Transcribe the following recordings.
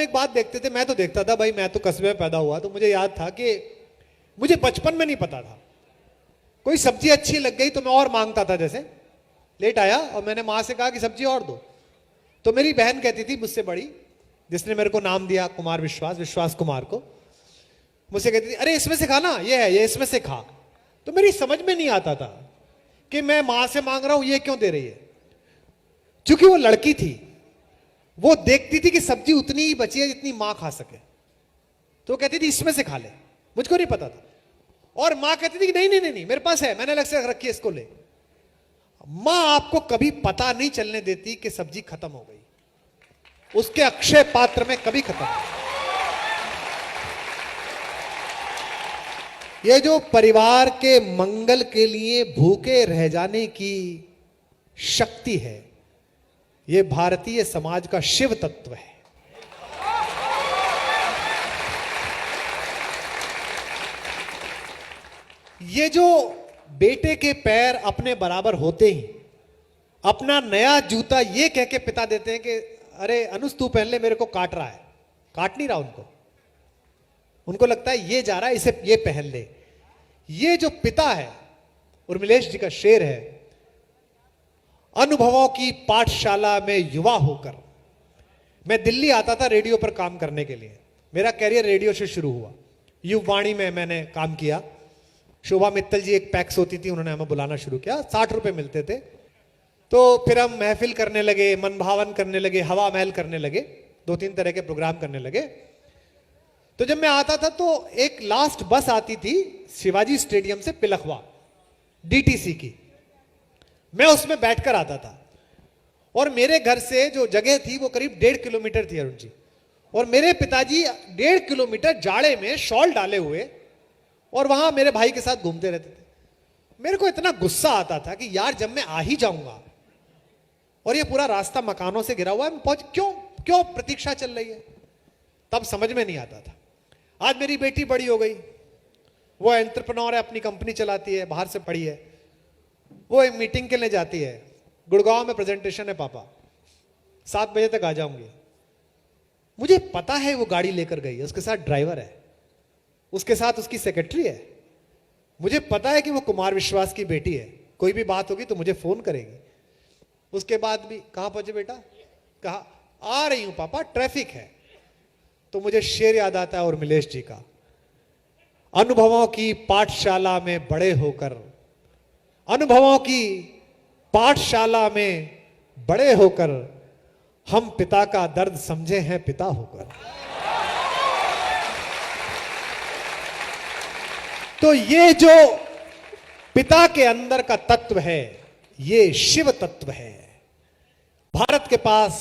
एक बात देखते थे, मैं तो देखता था भाई, मैं तो कस्बे में पैदा हुआ, तो मुझे याद था कि मुझे बचपन में नहीं पता था, कोई सब्जी अच्छी लग गई तो मैं और मांगता था। जैसे लेट आया और मैंने माँ से कहा कि सब्जी और दो, तो मेरी बहन कहती थी मुझसे बड़ी, जिसने मेरे को नाम दिया कुमार विश्वास, विश्वास कुमार को, मुझसे कहती थी अरे इसमें से खा ना, ये है, ये इसमें से खा। तो मेरी समझ में नहीं आता था कि मैं मां से मांग रहा हूं, ये क्यों दे रही है। क्योंकि वो लड़की थी, वो देखती थी कि सब्जी उतनी ही बची है जितनी मां खा सके, तो वो कहती थी इसमें से खा ले, मुझको नहीं पता था। और मां कहती थी कि नहीं नहीं नहीं, नहीं मेरे पास है, मैंने अलग से रखी है, इसको ले। मां आपको कभी पता नहीं चलने देती कि सब्जी खत्म हो गई, उसके अक्षय पात्र में कभी खत्म नहीं। ये जो परिवार के मंगल के लिए भूखे रह जाने की शक्ति है, ये भारतीय समाज का शिव तत्व है। ये जो बेटे के पैर अपने बराबर होते ही अपना नया जूता ये कह के पिता देते हैं कि अरे अनुज तू पहन ले, मेरे को काट रहा है। काट नहीं रहा उनको लगता है ये जा रहा है, इसे ये पहन ले। ये जो पिता है, उर्मिलेश जी का शेर है, अनुभवों की पाठशाला में युवा होकर। मैं दिल्ली आता था रेडियो पर काम करने के लिए, मेरा कैरियर रेडियो से शुरू हुआ। युववाणी में मैंने काम किया, शोभा मित्तल जी एक पैक्स होती थी, उन्होंने हमें बुलाना शुरू किया, 60 रुपए मिलते थे। तो फिर हम महफिल करने लगे, मनभावन करने लगे, हवा महल करने लगे, 2-3 तरह के प्रोग्राम करने लगे। तो जब मैं आता था तो एक लास्ट बस आती थी शिवाजी स्टेडियम से पिलखवा, डीटीसी की, मैं उसमें बैठकर आता था। और मेरे घर से जो जगह थी वो करीब 1.5 किलोमीटर थी अरुण जी। और मेरे पिताजी 1.5 किलोमीटर जाड़े में शॉल डाले हुए और वहां मेरे भाई के साथ घूमते रहते थे। मेरे को इतना गुस्सा आता था कि यार जब मैं आ ही जाऊंगा और ये पूरा रास्ता मकानों से घिरा हुआ है, पहुंच क्यों प्रतीक्षा चल रही है। तब समझ में नहीं आता था। आज मेरी बेटी बड़ी हो गई, वो एंटरप्रेन्योर है, अपनी कंपनी चलाती है, बाहर से पढ़ी है। वो एक मीटिंग के लिए जाती है, गुड़गांव में प्रेजेंटेशन है पापा, 7 बजे तक आ जाऊंगी। मुझे पता है वो गाड़ी लेकर गई है, उसके साथ ड्राइवर है, उसके साथ उसकी सेक्रेटरी है। मुझे पता है कि वो कुमार विश्वास की बेटी है, कोई भी बात होगी तो मुझे फोन करेगी। उसके बाद भी कहां पहुंचे बेटा, कहा आ रही हूं पापा, ट्रैफिक है। तो मुझे शेर याद आता है उर्मिलेश जी का, अनुभवों की पाठशाला में बड़े होकर, अनुभवों की पाठशाला में बड़े होकर हम पिता का दर्द समझे हैं पिता होकर। तो ये जो पिता के अंदर का तत्व है, ये शिव तत्व है। भारत के पास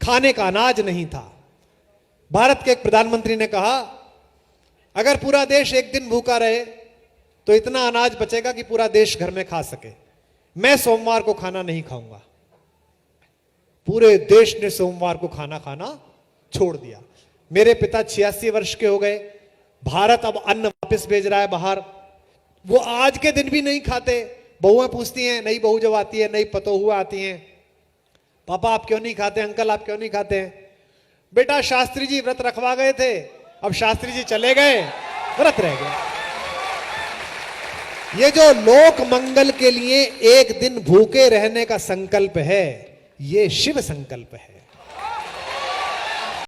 खाने का अनाज नहीं था। भारत के एक प्रधानमंत्री ने कहा अगर पूरा देश एक दिन भूखा रहे तो इतना अनाज बचेगा कि पूरा देश घर में खा सके। मैं सोमवार को खाना नहीं खाऊंगा। पूरे देश ने सोमवार को खाना खाना छोड़ दिया। मेरे पिता 86 वर्ष के हो गए। भारत अब अन्न वापस भेज रहा है बाहर। वो आज के दिन भी नहीं खाते। बहुएं पूछती हैं, नई बहू जब आती है, नई पतोहुआ आती हैं, पापा आप क्यों नहीं खाते, अंकल आप क्यों नहीं खाते हैं। बेटा शास्त्री जी व्रत रखवा गए थे, अब शास्त्री जी चले गए, व्रत रह गया। ये जो लोक मंगल के लिए एक दिन भूखे रहने का संकल्प है, ये शिव संकल्प है।